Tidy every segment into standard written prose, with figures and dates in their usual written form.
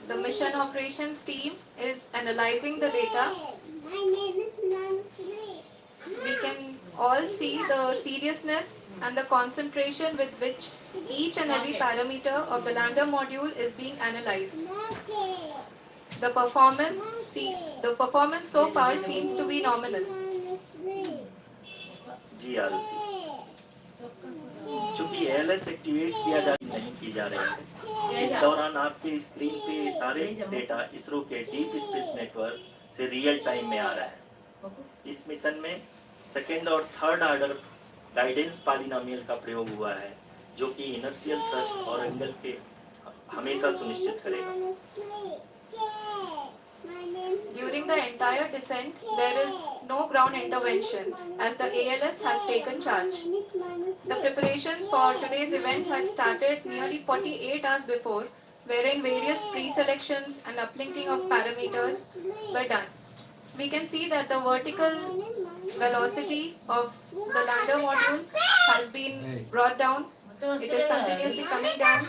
The mission operations team is analyzing the data. We can all see the seriousness and the concentration with which each and every parameter of the lander module is being analyzed. The performance, the performance so far seems to be nominal. जी आरुषि, चूंकि ALS activate किया जा नहीं की जा रही है, इस दौरान आपके स्क्रीन पे सारे डेटा इसरो के डीप स्पेस नेटवर्क से रियल टाइम में आ रहा है। इस मिशन में सेकेंड और थर्ड ऑर्डर गाइडेंस पॉलिनोमियल का प्रयोग हुआ है, जो कि इनर्शियल थ्रस्ट और एंगल के हमेशा सुनिश्चित करेगा। During the entire descent, there is no ground intervention as the ALS has taken charge. The preparation for today's event had started nearly 48 hours before, wherein various pre-selections and uplinking of parameters were done. We can see that the vertical velocity of the lander module has been brought down. It is continuously coming down.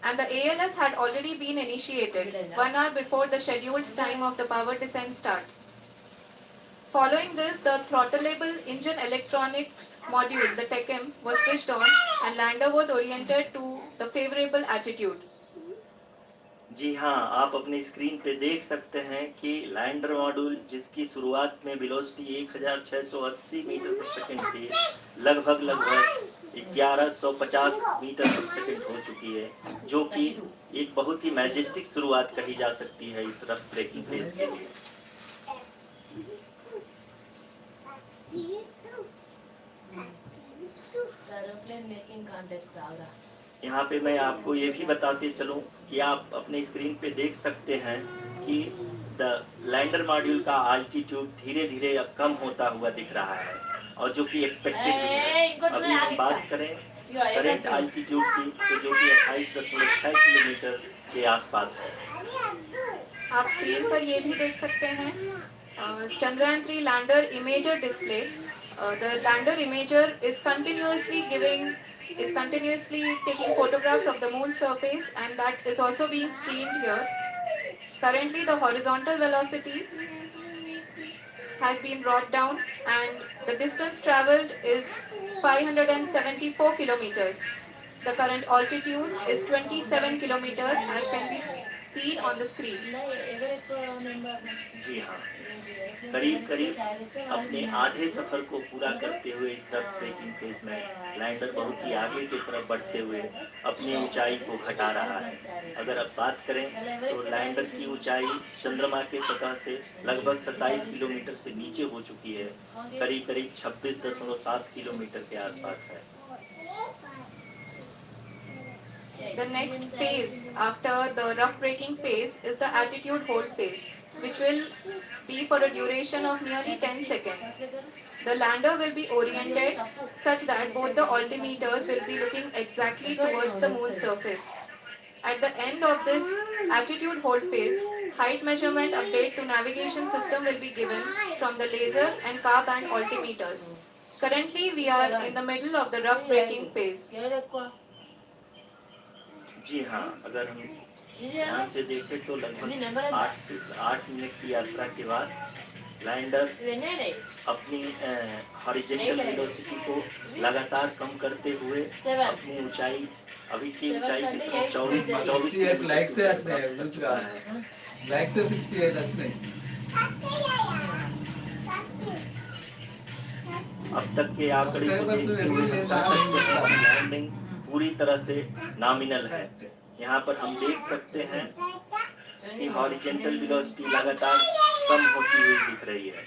And the ALS had already been initiated 1 hour before the scheduled time of the power descent start. Following this, the throttleable engine electronics module, the TECM, was switched on and lander was oriented to the favorable attitude. जी हाँ, आप अपने screen पे देख सकते हैं कि lander module जिसकी शुरुआत में वेलोसिटी 1680 मीटर पर सेकंड थी, लगभग 1150 मीटर पर सेकंड हो चुकी है, जो कि एक बहुत ही मैजेस्टिक शुरुआत कही जा सकती है इस रफ ब्रेकिंग फेज के लिए। यहाँ पे मैं आपको ये भी बताते चलूं कि आप अपने स्क्रीन पे देख सकते हैं कि द लैंडर मॉड्यूल का आल्टीट्यूड धीरे धीरे अब कम होता हुआ दिख रहा है, और जो कि एक्सपेक्टेड भी है। अभी हम बात करें करेंट आल्टीट्यूड की, तो जो कि 28.6 किलोमीटर के आसपास है। आप स्क्रीन पर ये भी देख सकते हैं Chandrayan 3 lander imager display. The lander imager is continuously taking photographs of the moon surface, and that is also being streamed here. Currently the horizontal velocity has been brought down and the distance traveled is 574 kilometers. The current altitude is 27 kilometers as can be seen on the screen. जी हाँ, करीब करीब अपने आधे सफर को पूरा करते हुए इस रफ ब्रेकिंग फेज में लैंडर बहुत ही आगे की तरफ बढ़ते हुए अपनी ऊंचाई को घटा रहा है। अगर अब बात करें तो लैंडर की ऊंचाई चंद्रमा के सतह से लगभग 27 किलोमीटर से नीचे हो चुकी है, करीब करीब 26.7 किलोमीटर के आसपास है। The next phase after the rough braking phase is the attitude hold phase, which will be for a duration of nearly 10 seconds. The lander will be oriented such that both the altimeters will be looking exactly towards the moon's surface. At the end of this attitude hold phase, height measurement update to navigation system will be given from the laser and car band altimeters. Currently, we are in the middle of the rough braking phase. जी हाँ, अगर हम ध्यान से देखें तो लगभग 8 minute की यात्रा के बाद लैंडर अपनी हॉरिजॉन्टल वेलोसिटी को लगातार कम करते हुए अपनी ऊंचाई अभी की ऊंचाई 24 लाइक से अच्छे हैं उसका लाइक से 68 अच्छे अब तक के आंकड़े लैंडिंग पूरी तरह से नॉमिनल है। यहाँ पर हम देख सकते हैं कि हॉरिजॉन्टल वेलोसिटी लगातार कम होती हुई दिख रही है।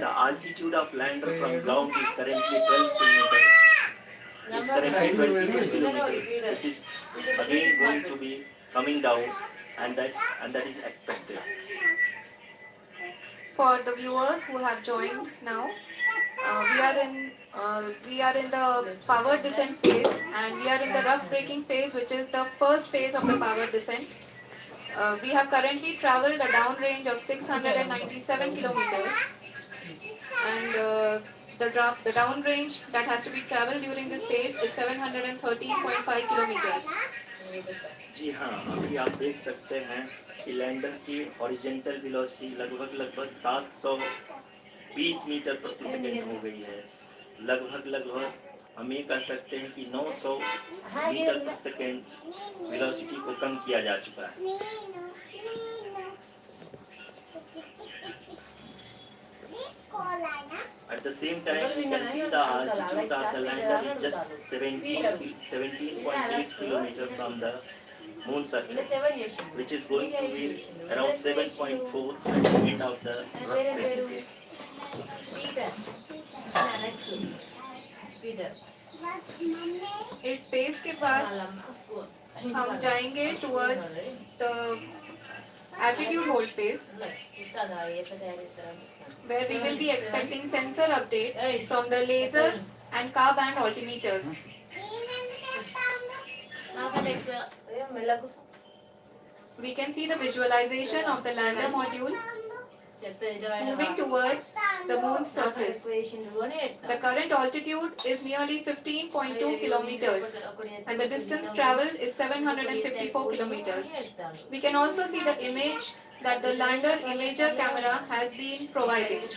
The altitude of lander from ground is currently 12 kilometers. It's currently 22 kilometers, which is again going to be coming down, and that is expected. For the viewers who have joined now, we are in the power descent phase, and we are in the rough braking phase, which is the first phase of the power descent. We have currently traveled a downrange of 697 kilometers, and the downrange that has to be traveled during this phase is 713.5 kilometers. जी हाँ, अभी आप देख सकते हैं कि lander की horizontal velocity लगभग 720 metre प्रति सेकंड हो गई है। लगभग हम ये कह सकते हैं कि 900 मीटर प्रति सेकंड वेलोसिटी को कम किया जा चुका है। At the same time, you can see the altitude of the lander is just 17.8 kilometers from the moon surface, which is going to be around 7.4 at the end of the rough phase. इस phase के बाद हम जाएंगे towards the attitude hold phase, where we will be expecting sensor update from the laser and car band altimeters. We can see the visualization of the lander module moving towards the moon's surface. The current altitude is nearly 15.2 kilometers and the distance traveled is 754 kilometers. We can also see the image that the lander imager camera has been providing.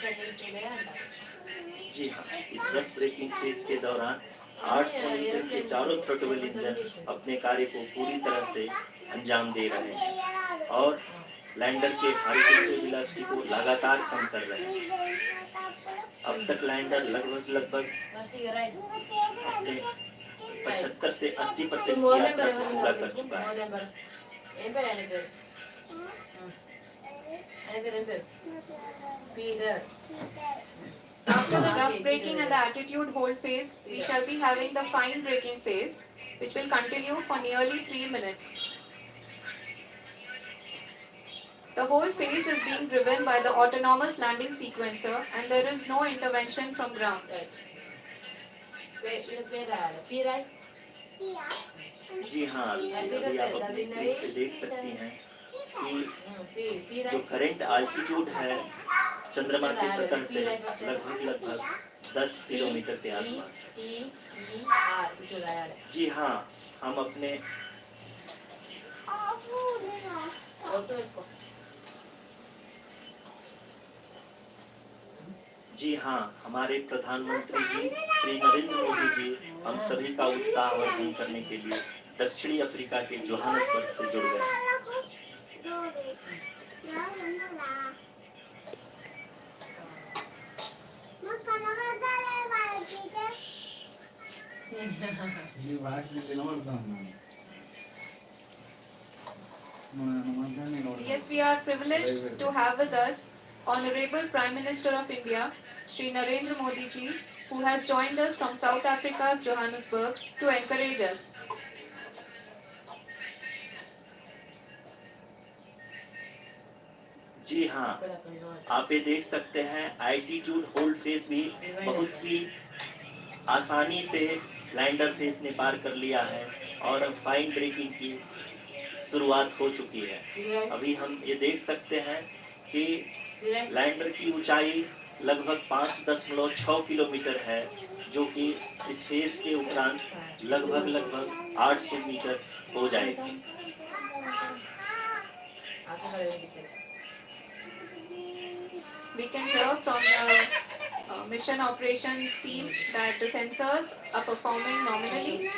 जी हाँ, इस rough breaking phase के दौरान 800 metre के चारों throttle engine अपने कार्य को पूरी तरह से अंजाम दे रहे हैं और लैंडर के हॉरिजॉन्टल वेलोसिटी को लगातार कम कर रहे हैं। अब तक लैंडर लगभग अपने 75 से 80% की यात्रा को पूरा कर चुका है। After the rough braking and the attitude hold phase, we shall be having the fine braking phase, which will continue for nearly 3 minutes. The whole phase is being driven by the autonomous landing sequencer and there is no intervention from ground. जी हाँ, अभी आप अपनी screen पे देख सकती हैं कि जो करंट आल्टीट्यूड है चंद्रमा की सतह से लगभग 10 किलोमीटर के आसपास। जी हाँ, हम अपने जी हाँ, हमारे प्रधानमंत्री जी श्री नरेंद्र मोदी जी हम सभी का उत्साहवर्धन करने के लिए दक्षिणी अफ्रीका के जोहान्सबर्ग से जुड़ गए। Yes, we are privileged to have with us Honorable Prime Minister of India, Sri Narendra Modi ji, who has joined us from South Africa's Johannesburg to encourage us. जी हाँ, आप ये देख सकते हैं एल्टीट्यूड होल्ड फेज भी बहुत ही आसानी से लैंडर फेज ने पार कर लिया है और अब फाइन ब्रेकिंग की शुरुआत हो चुकी है। अभी हम ये देख सकते हैं कि लैंडर की ऊंचाई लगभग 5.6 किलोमीटर है, जो कि इस फेज के उपरांत लगभग 800 मीटर हो जाएगी। We can hear from the mission operations team that the sensors are performing nominally,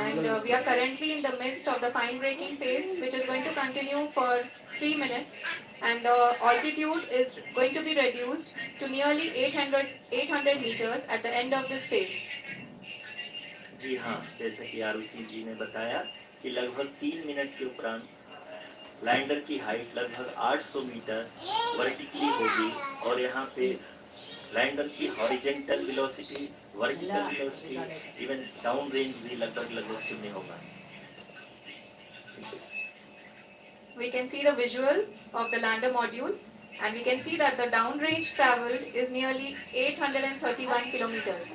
and we are currently in the midst of the fine braking phase, which is going to continue for 3 minutes, and the altitude is going to be reduced to nearly 800 meters at the end of this phase. जी हाँ, जैसे कि आरुषि जी ने बताया कि लगभग 3 minute के उपरांत lander की हाइट लगभग 800 मीटर वर्टिकली होगी और यहाँ पे लैंडर की horizontal velocity, vertical velocity, even down range भी लगभग शून्य होगा। We can see the visual of the lander module, and we can see that the downrange traveled is nearly 831 kilometers.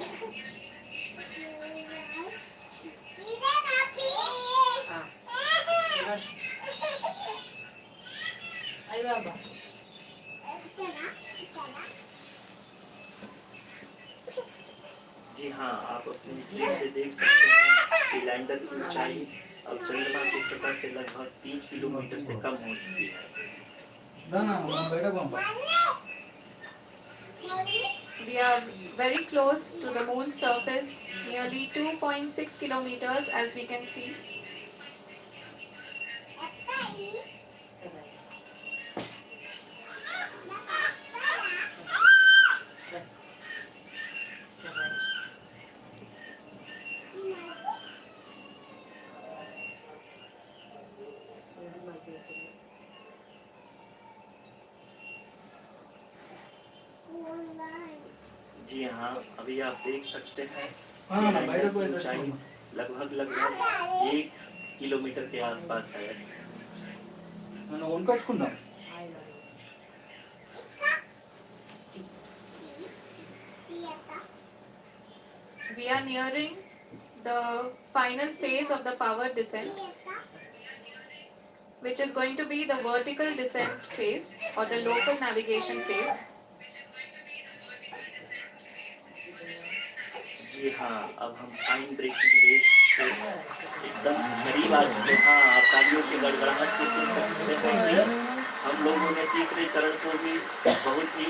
जी हाँ, आप अपनी स्क्रीन से देख सकते हैं कि लैंडर की ऊंचाई अब चंद्रमा की सतह से लगभग 3 किलोमीटर से कम हो चुकी है। We are very close to the moon's surface, nearly 2.6 kilometers as we can see. जी हाँ, अभी आप देख सकते हैं हाँ, कि हाँ, लैंडर बैठो, की बैठो, ऊंचाई बैठो। लगभग 1 किलोमीटर के आसपास है। నేను కొనుకొచ్చుకున్నా We are nearing the final phase of the power descent, which is going to be the vertical descent phase or the local navigation phase. जी हाँ, अब हम फाइन ब्रेकिंग रेस से एकदम करीब आ चुके हैं। हाँ, आप तालियों की गड़गड़ाहट से सुन सकते हैं कि हम लोगों ने तीसरे चरण को भी बहुत ही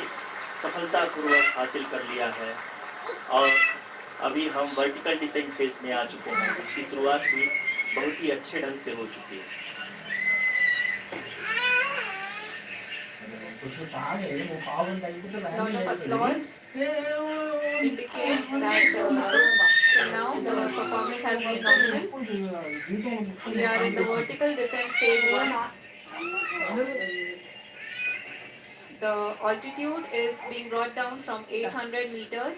सफलतापूर्वक हासिल कर लिया है और अभी हम वर्टिकल डिसेंट फेज में आ चुके हैं, जिसकी शुरुआत भी बहुत ही अच्छे ढंग से हो चुकी है। Lot of applause indicates that till now the performance has been nominal. We are in the vertical descent phase 1. The altitude is being brought down from 800 meters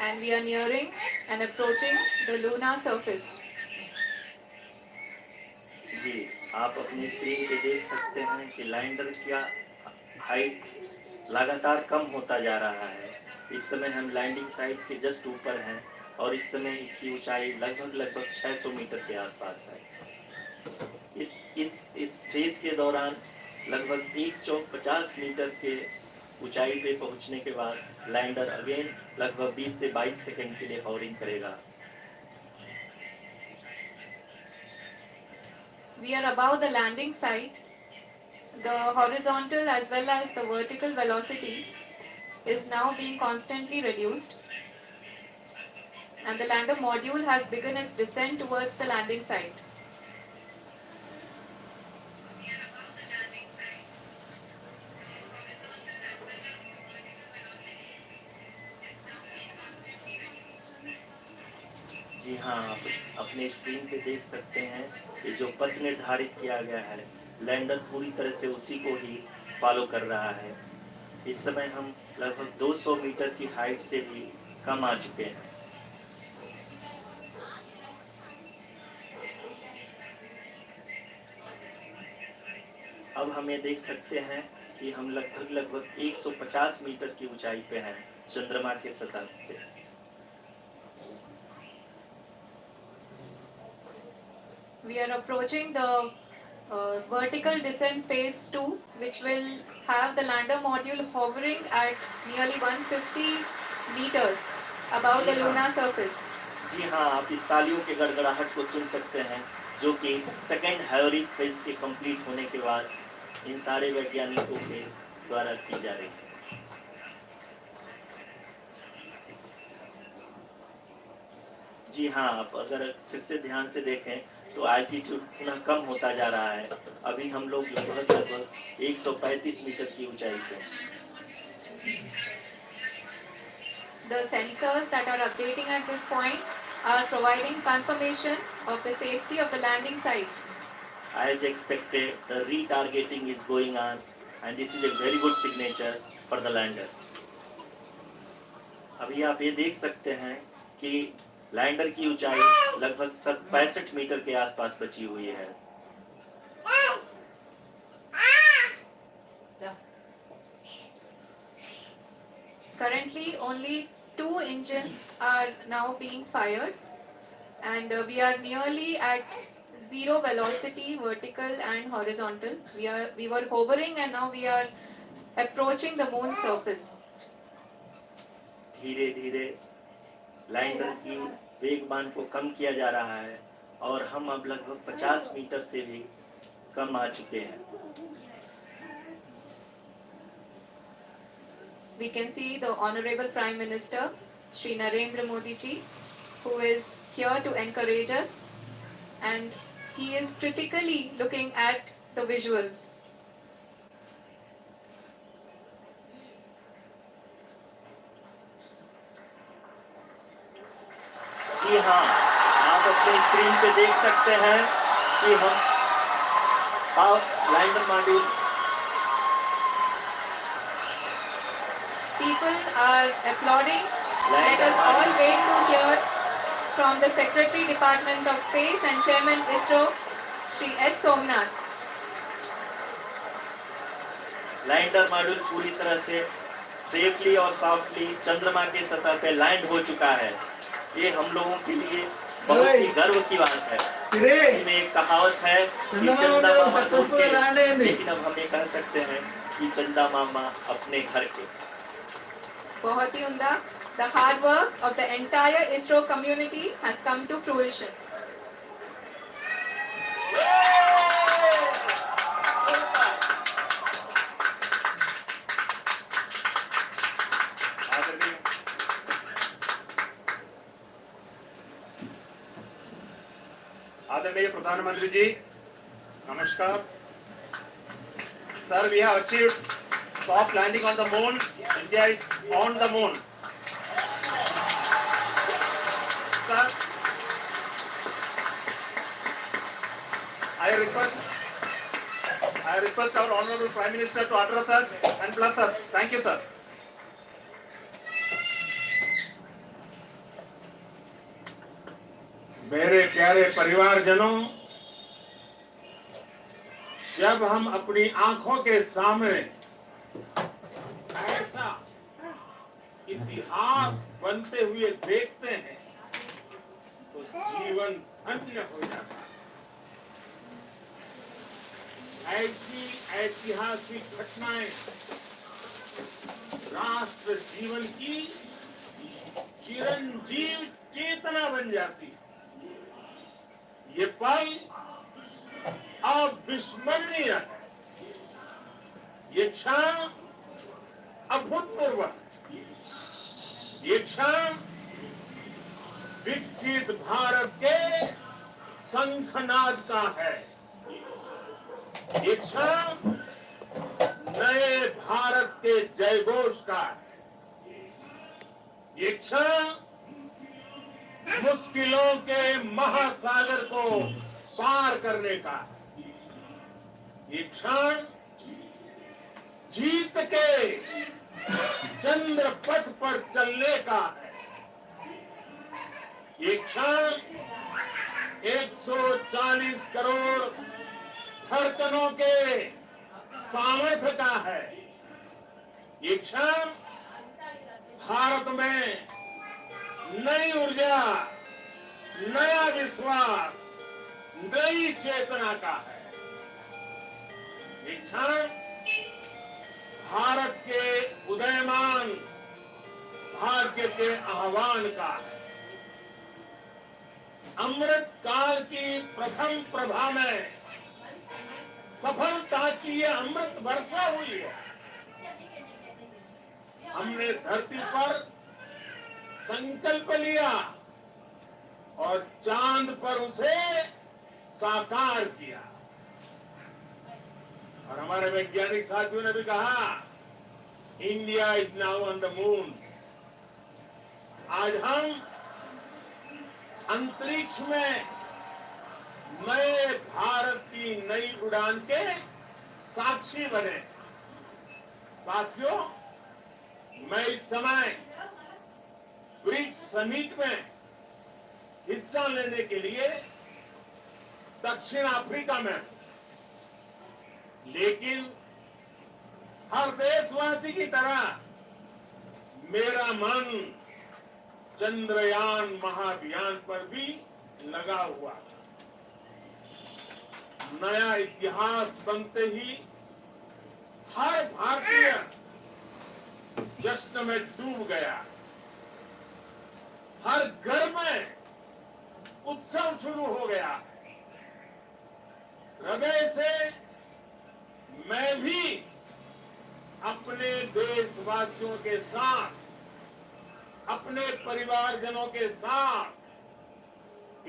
and we are nearing and approaching the lunar surface. जी, आप अपनी screen पे देख सकते हैं कि lander का height लगातार कम होता जा रहा है। इस समय हम लैंडिंग साइट के जस्ट ऊपर हैं और इस समय इसकी ऊंचाई लगभग 600 मीटर के आसपास है। इस फेज के दौरान लगभग 150 मीटर के ऊंचाई पे पहुंचने के बाद लैंडर अगेन लगभग 20 से 22 सेकंड के लिए हॉवरिंग करेगा। We are above the landing site. The horizontal as well as the vertical velocity is now being constantly reduced and the lander module has begun its descent towards the landing site. जी हाँ, आप अपने screen पे देख सकते हैं कि जो पथ निर्धारित किया गया है, लैंडर पूरी तरह से उसी को ही फॉलो कर रहा है। इस समय हम लगभग 200 मीटर की हाइट से भी कम आ चुके हैं। अब हम ये देख सकते हैं कि हम लगभग 150 मीटर की ऊंचाई पे हैं चंद्रमा के सतह से। We are approaching the vertical descent phase 2, which will have the lander module hovering at nearly 150 meters above the lunar surface. जी हाँ, आप इस तालियों के गड़गड़ाहट को सुन सकते हैं, जो कि सेकेंड हैवरिंग फेज के कंप्लीट होने के बाद इन सारे वैज्ञानिकों के द्वारा की जा रही है। जी हाँ, आप अगर फिर से ध्यान से देखें तो एल्टीट्यूड पुनः कम होता जा रहा है। अभी हम लोग लगभग 135 मीटर की ऊंचाई पे हैं। The sensors that are updating at this point are providing confirmation of the safety of the landing site. As expected, the retargeting is going on and this is a very good signature for the lander. अभी आप ये देख सकते हैं कि lander की ऊंचाई लगभग 65 मीटर के आसपास बची हुई है। Currently, only 2 engines are now being fired, and we are nearly at zero velocity, vertical and horizontal. We were hovering and now we are approaching the moon's surface. धीरे धीरे लैंडर की वेगमान को कम किया जा रहा है और हम अब लगभग 50 मीटर से भी कम आ चुके हैं. We can see the Honorable Prime Minister, Shri Narendra Modi ji, who is here to encourage us, and he is critically looking at the visuals. जी हाँ, आप अपने स्क्रीन पे देख सकते हैं कि हम lander module. People are applauding. Let us all wait to hear from the Secretary Department of Space and Chairman Isro, Shri S. Somnath. Lander module पूरी तरह से सेफली और सॉफ्टली चंद्रमा के सतह पे लैंड हो चुका है. ये हम लोगों के लिए बहुत ही गर्व की बात है. इसमें एक कहावत है कि चंदा मामा दूर के, लेकिन अब हम ये कह सकते हैं कि चंदा मामा अपने घर के. बहुत ही उम्दा. The hard work of the entire ISRO community has come to fruition. आदरणीय प्रधानमंत्री जी, नमस्कार. Sir, we have achieved soft landing on the moon. India is on the moon. Sir, I request our Honorable Prime Minister to address us and bless us. Thank you, sir. मेरे प्यारे परिवारजनों, जब हम अपनी आंखों के सामने ऐसा इतिहास बनते हुए देखते हैं तो जीवन धन्य हो जाता है. ऐसी ऐतिहासिक घटनाएं राष्ट्र जीवन की चिरंजीव चेतना बन जाती है. ये पल अविस्मरणीय है. ये क्षण अभूतपूर्व है. ये क्षण विकसित भारत के शंखनाद का है. ये क्षण नए भारत के जयघोष का है. ये क्षण मुश्किलों के महासागर को पार करने का. ये क्षण जीत के चंद्र पथ पर चलने का है. ये क्षण 140 करोड़ धड़कनों के सामर्थ्य का है. ये क्षण भारत में नई ऊर्जा, नया विश्वास, नई चेतना का है. ये क्षण भारत के उदयमान भाग्य के आह्वान का है. अमृत काल की प्रथम प्रभा में सफलता की ये अमृत वर्षा हुई है. हमने धरती पर संकल्प लिया और चांद पर उसे साकार किया. और हमारे वैज्ञानिक साथियों ने भी कहा, India is now on the moon. आज हम अंतरिक्ष में नए भारत की नई उड़ान के साक्षी बने. साथियों, मैं इस समय ब्रिक्स समिट में हिस्सा लेने के लिए दक्षिण अफ्रीका में, लेकिन हर देशवासी की तरह मेरा मन चंद्रयान महाअभियान पर भी लगा हुआ था. नया इतिहास बनते ही हर भारतीय जश्न में डूब गया। हर घर में उत्सव शुरू हो गया। हृदय से मैं भी अपने देशवासियों के साथ, अपने परिवारजनों के साथ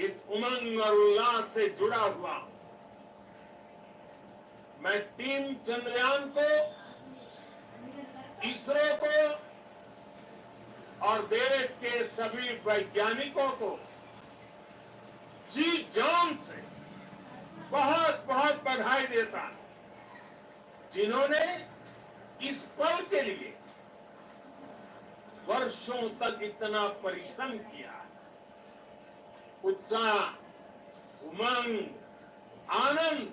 इस उमंग और उल्लास से जुड़ा हुआ हूं। मैं टीम चंद्रयान को, इसरो को और देश के सभी वैज्ञानिकों को जी जान से बहुत बहुत बधाई देता हूं, जिन्होंने इस पल के लिए वर्षों तक इतना परिश्रम किया। उत्साह, उमंग, आनंद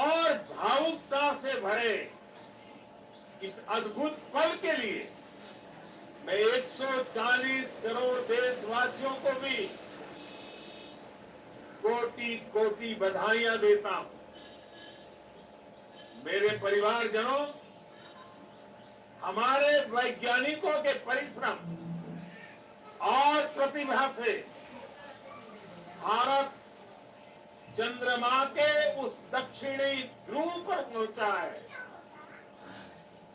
और भावुकता से भरे इस अद्भुत पल के लिए मैं 140 करोड़ देशवासियों को भी कोटि कोटि बधाइयां देता हूं। मेरे परिवारजनों, हमारे वैज्ञानिकों के परिश्रम और प्रतिभा से भारत चंद्रमा के उस दक्षिणी ध्रुव पर पहुंचा है,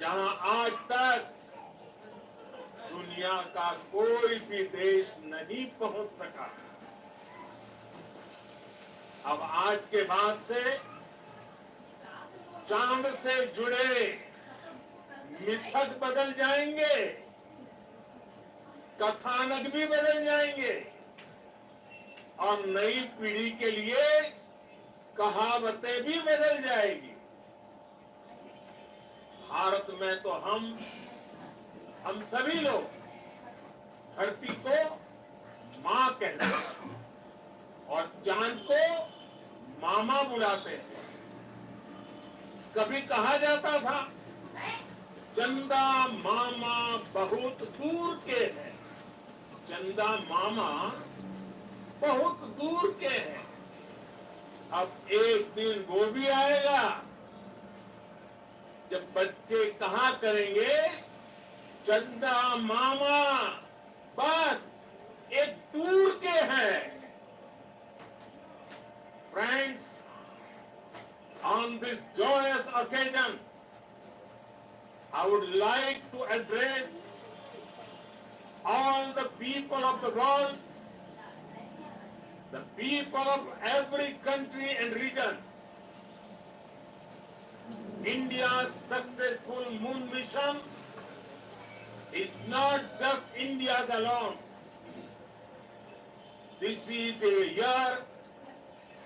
जहां आज तक दुनिया का कोई भी देश नहीं पहुंच सका। अब आज के बाद से चांद से जुड़े मिथक बदल जाएंगे, कथानक भी बदल जाएंगे और नई पीढ़ी के लिए कहावतें भी बदल जाएगी। भारत में तो हम सभी लोग धरती को मां कहते हैं और चांद को मामा बुलाते हैं। कभी कहा जाता था चंदा मामा बहुत दूर के हैं। चंदा मामा बहुत दूर के हैं। अब एक दिन वो भी आएगा जब बच्चे कहा करेंगे चंदा मामा बस एक दूर के हैं। Friends, on this joyous occasion, I would like to address all the people of the world, the people of every country and region. India's successful moon mission is not just India's alone. This is a year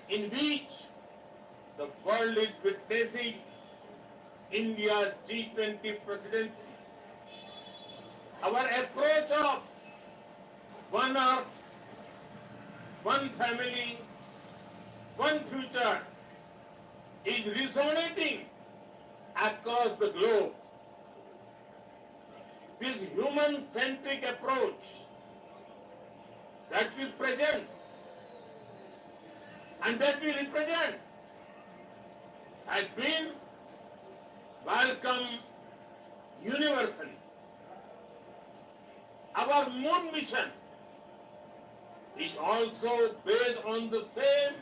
in which the world is witnessing India's G20 presidency. Our approach of one earth, one family, one future is resonating across the globe. This human-centric approach that we present and that we represent has been welcomed universally. Our moon mission is also based on the same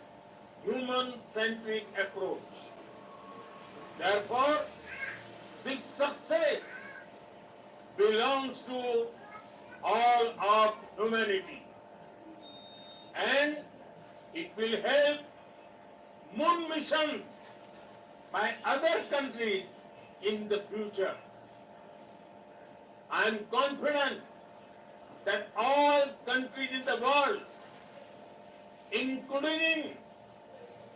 human-centric approach. Therefore, this success belongs to all of humanity, and it will help moon missions by other countries in the future. I am confident that all countries in the world, including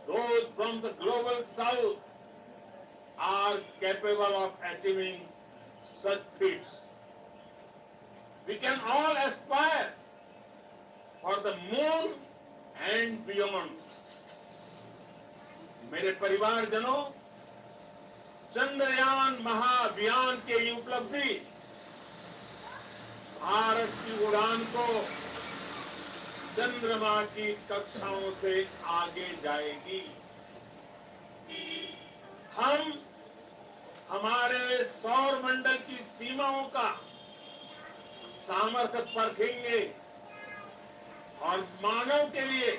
those from the global south, are capable of achieving such feats. We can all aspire for the moon and beyond. मेरे परिवारजनों, चंद्रयान महाअभियान की ये उपलब्धि भारत की उड़ान को चंद्रमा की कक्षाओं से आगे जाएगी। हम हमारे सौर मंडल की सीमाओं का सामर्थ्य परखेंगे और मानव के लिए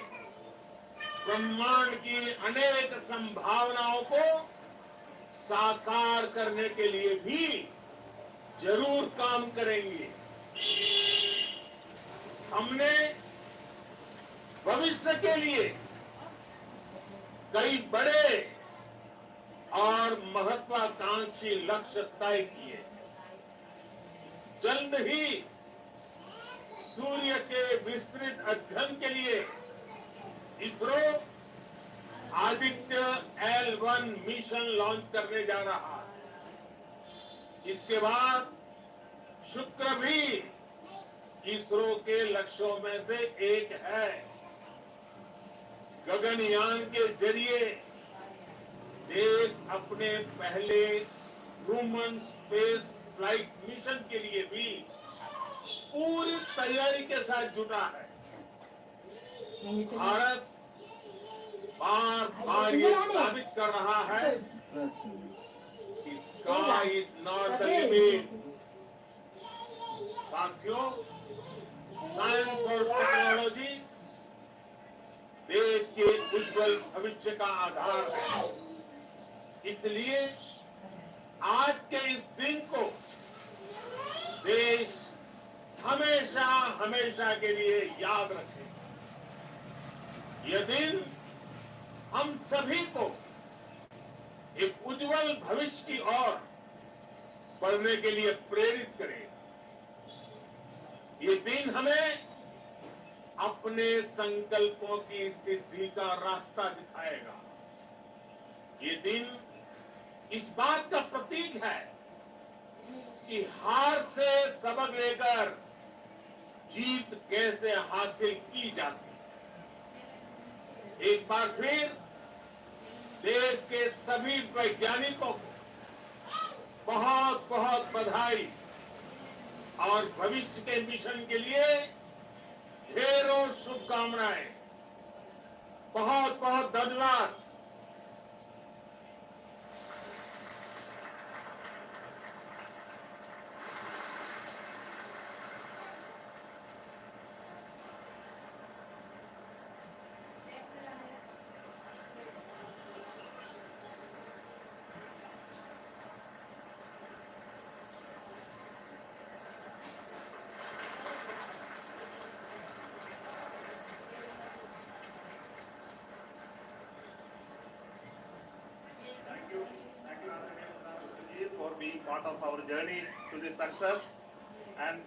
ब्रह्मांड की अनेक संभावनाओं को साकार करने के लिए भी जरूर काम करेंगे। हमने भविष्य के लिए कई बड़े और महत्वाकांक्षी लक्ष्य तय किए। जल्द ही सूर्य के विस्तृत अध्ययन के लिए ISRO Aditya L1 mission launch करने जा रहा है। इसके बाद शुक्र भी इसरो के लक्ष्यों में से एक है। गगनयान के जरिए देश अपने पहले ह्यूमन स्पेस फ्लाइट मिशन के लिए भी पूरी तैयारी के साथ जुटा है। भारत बार बार ये साबित कर रहा है कि sky is not the limit. साथियों, साइंस और टेक्नोलॉजी देश के उज्जवल भविष्य का आधार है। इसलिए आज के इस दिन को देश हमेशा हमेशा के लिए याद रखे। यह दिन हम सभी को एक उज्जवल भविष्य की ओर बढ़ने के लिए प्रेरित करे। ये दिन हमें अपने संकल्पों की सिद्धि का रास्ता दिखाएगा। ये दिन इस बात का प्रतीक है कि हार से सबक लेकर जीत कैसे हासिल की जाती है। एक बार फिर देश के सभी वैज्ञानिकों को बहुत बहुत बधाई और भविष्य के मिशन के लिए ढेरों शुभकामनाएं। बहुत बहुत धन्यवाद। Thank you, Honorable for being part of our journey to this success. And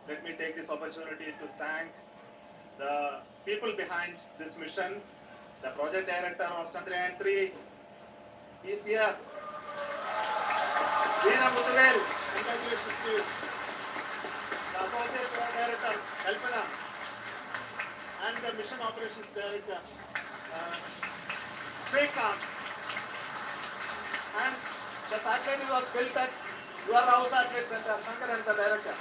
let me take this opportunity to thank the people behind this mission. The project director of Chandrayan 3 is here. Veena Muthuvel, congratulations to you. The associate director, Kalpana, and the mission operations director, Srikanth. And the satellite was built at your house satellite center, Shankar and the director.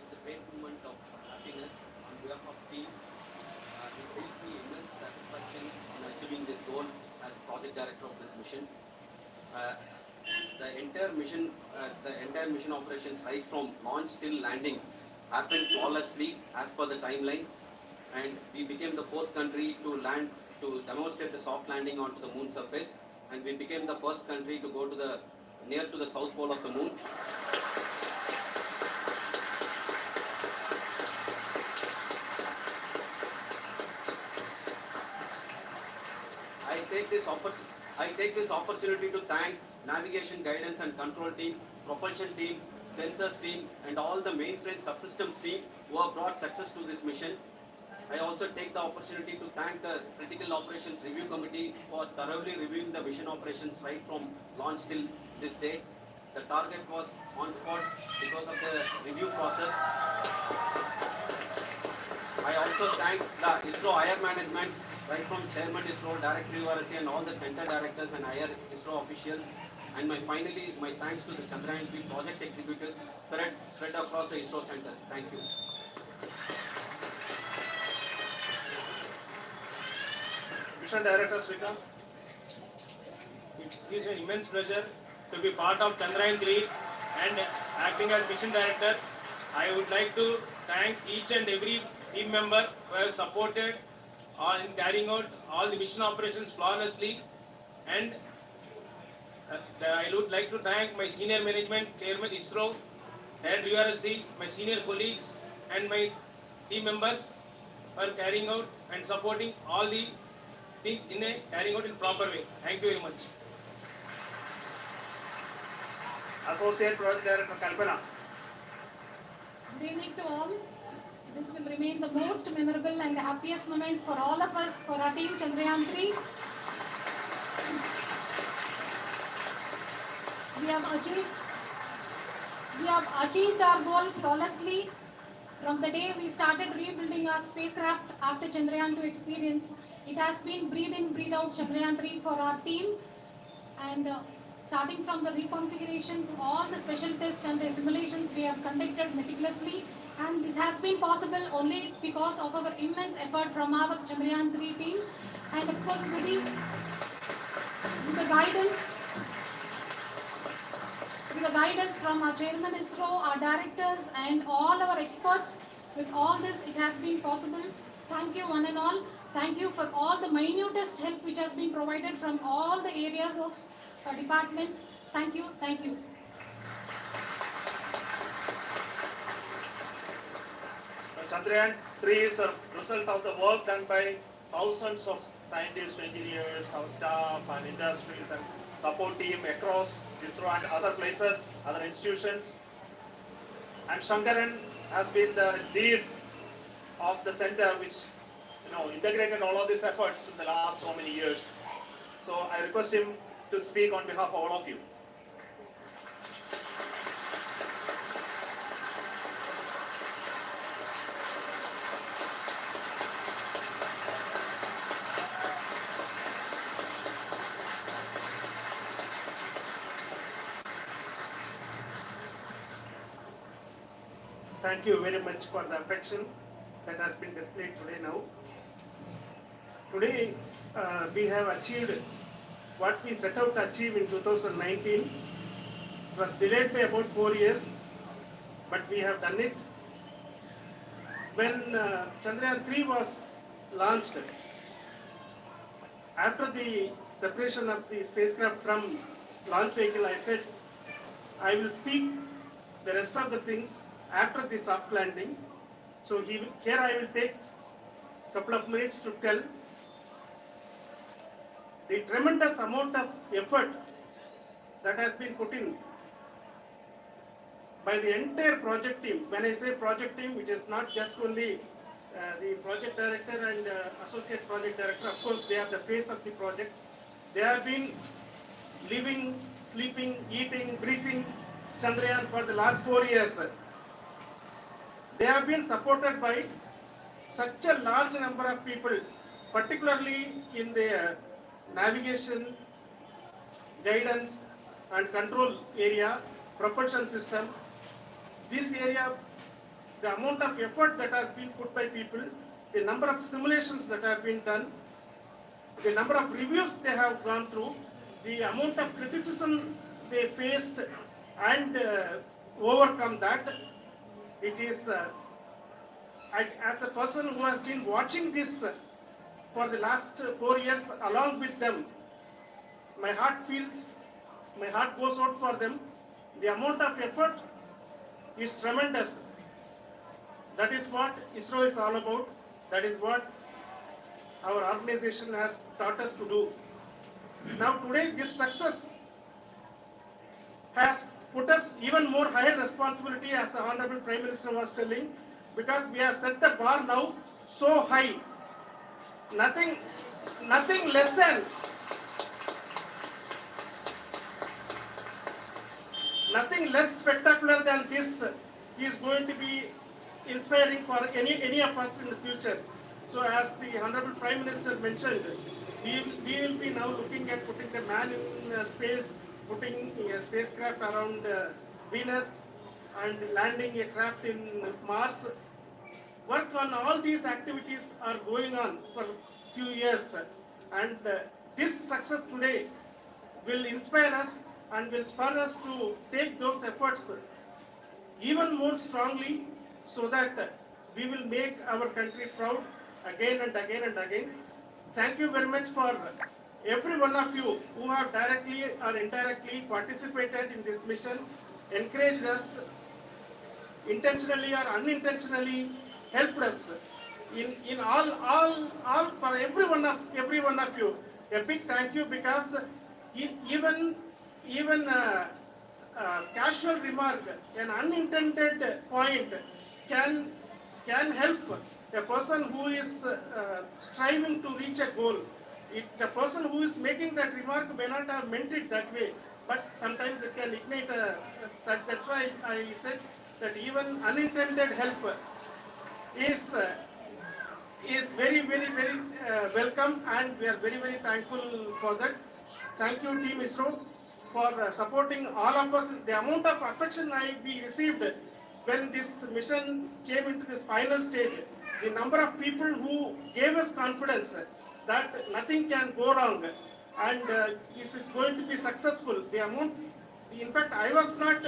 It's a great moment of happiness on behalf of team. It brings me immense satisfaction in achieving this goal as project director of this mission. The entire mission operations right from launch till landing happened flawlessly as per the timeline, and we became the fourth country to land to demonstrate the soft landing onto the moon surface, and we became the first country to go to the near to the south pole of the moon. I take this opportunity to thank navigation guidance and control team, propulsion team, sensors team, and all the mainframe subsystems team who have brought success to this mission. I also take the opportunity to thank the Critical Operations Review Committee for thoroughly reviewing the mission operations right from launch till this date. The target was on spot because of the review process. I also thank the ISRO higher management right from Chairman ISRO, Director URSC, and all the center directors and higher ISRO officials. And finally, my thanks to the Chandrayan 3 project executives spread across the ISRO centers. Thank you. Mission Director Srikant. It gives me immense pleasure to be part of Chandrayan 3 and acting as mission director. I would like to thank each and every team member who has supported in carrying out all the mission operations flawlessly. And I would like to thank my senior management, Chairman ISRO, Head URSC, my senior colleagues and my team members for carrying out and supporting all the things carrying out in proper way. Thank you very much. Associate Project Director Kalpana. Good evening to all. This will remain the most memorable and the happiest moment for all of us for our team Chandrayan 3. We have achieved our goal flawlessly. From the day we started rebuilding our spacecraft after Chandrayan 2 experience, it has been breathe in, breathe out Chandrayan 3 for our team. And starting from the reconfiguration to all the special tests and the simulations we have conducted meticulously, and this has been possible only because of our immense effort from our Chandrayan 3 team, and of course with the guidance from our Chairman ISRO, our directors and all our experts. With all this, it has been possible. Thank you one and all. Thank you for all the minutest help which has been provided from all the areas of departments. Thank you. Thank you. Chandrayan 3 is a result of the work done by thousands of scientists, engineers, our staff and industries and support team across ISRO and other places, other institutions. And Shankaran has been the lead of the center which integrated all of these efforts in the last so many years. So I request him to speak on behalf of all of you. Thank you very much for the affection that has been displayed today now. Today we have achieved what we set out to achieve in 2019. It was delayed by about 4 years, but we have done it. When Chandrayan 3 was launched, after the separation of the spacecraft from launch vehicle, I said I will speak the rest of the things after the soft landing. So here I will take a couple of minutes to tell the tremendous amount of effort that has been put in by the entire project team. When I say project team, it is not just only the project director and associate project director. Of course, they are the face of the project. They have been living, sleeping, eating, breathing Chandrayan for the last 4 years. They have been supported by such a large number of people, particularly in the navigation, guidance and control area, propulsion system. This area, the amount of effort that has been put by people, the number of simulations that have been done, the number of reviews they have gone through, the amount of criticism they faced and overcome that. It is, as a person who has been watching this for the last 4 years along with them, my heart goes out for them. The amount of effort is tremendous. That is what ISRO is all about. That is what our organization has taught us to do. Now today this success has put us even more higher responsibility, as the Honorable Prime Minister was telling, because we have set the bar now so high. Nothing less than nothing less spectacular than this is going to be inspiring for any of us in the future. So as the Honorable Prime Minister mentioned, we will be now looking at putting the man in space, putting a spacecraft around Venus, and landing a craft in Mars. Work on all these activities are going on for few years, and this success today will inspire us and will spur us to take those efforts even more strongly, so that we will make our country proud again and again and again. Thank you very much for every one of you who have directly or indirectly participated in this mission, encouraged us, intentionally or unintentionally helped us in all for every one of you. A big thank you, because even casual remark, an unintended point can help a person who is striving to reach a goal. The person who is making that remark may not have meant it that way, but sometimes it can ignite that's why I said that even unintended help is very welcome, and we are very thankful for that. Thank you, Team Isro, for supporting all of us. The amount of affection we received when this mission came into this final stage, the number of people who gave us confidence that nothing can go wrong, and this is going to be successful. The amount, in fact, I was not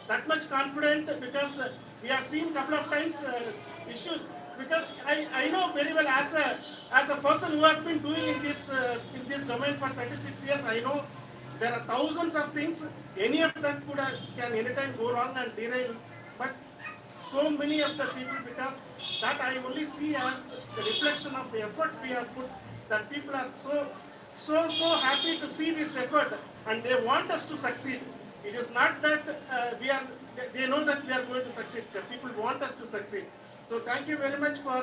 that much confident, because we have seen couple of times issues. Because I know very well, as a person who has been doing in this domain for 36 years, I know there are thousands of things. Any of that can anytime go wrong and derail. But so many of the people, because that I only see as the reflection of the effort we have put, that people are so happy to see this effort, and they want us to succeed. It is not that they know that we are going to succeed. The people want us to succeed. So thank you very much for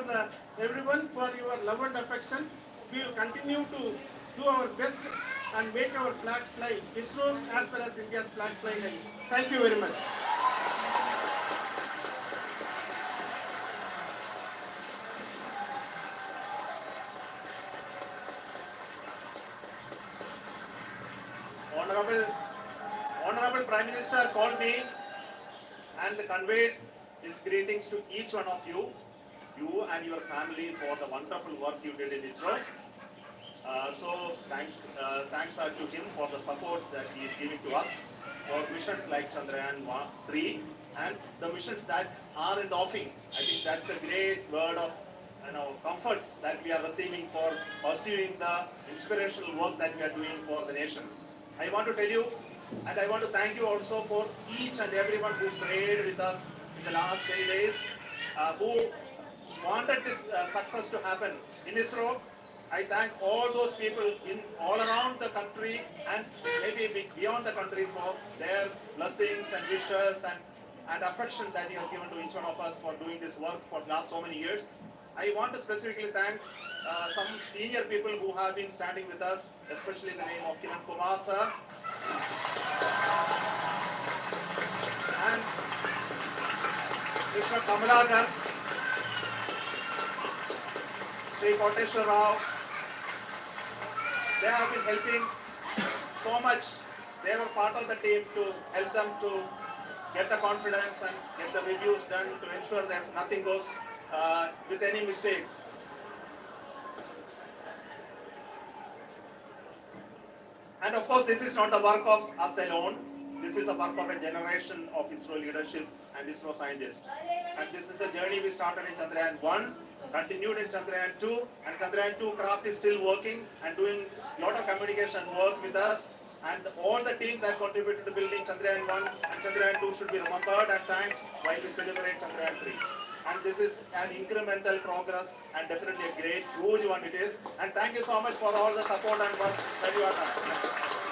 everyone for your love and affection. We will continue to do our best and make our flag fly, ISRO's as well as India's flag fly. Thank you very much. Honorable Prime Minister called me and conveyed his greetings to each one of you and your family, for the wonderful work you did in ISRO. Thanks to him for the support that he is giving to us for missions like Chandrayan 3 and the missions that are in the offing. I think that's a great word of comfort that we are receiving for pursuing the inspirational work that we are doing for the nation. I want to tell you, and I want to thank you also for each and everyone who prayed with us in the last 10 days, who wanted this success to happen in ISRO. I thank all those people in all around the country and maybe beyond the country for their blessings and wishes and affection that he has given to each one of us for doing this work for the last so many years. I want to specifically thank some senior people who have been standing with us, especially in the name of Kiran Kumar sir and Mr. Kamalakar, Sri Koteshwar Rao. They have been helping so much. They were part of the team to help them to get the confidence and get the reviews done to ensure that nothing goes with any mistakes. And of course, this is not the work of us alone. This is a work of a generation of ISRO leadership and ISRO scientists. And this is a journey we started in Chandrayan 1, continued in Chandrayan 2, and Chandrayan 2 craft is still working and doing a lot of communication work with us. And all the team that contributed to building Chandrayan 1 and Chandrayan 2 should be remembered and thanked while we celebrate Chandrayan 3. And this is an incremental progress and definitely a great, huge one it is. And thank you so much for all the support and work that you have done.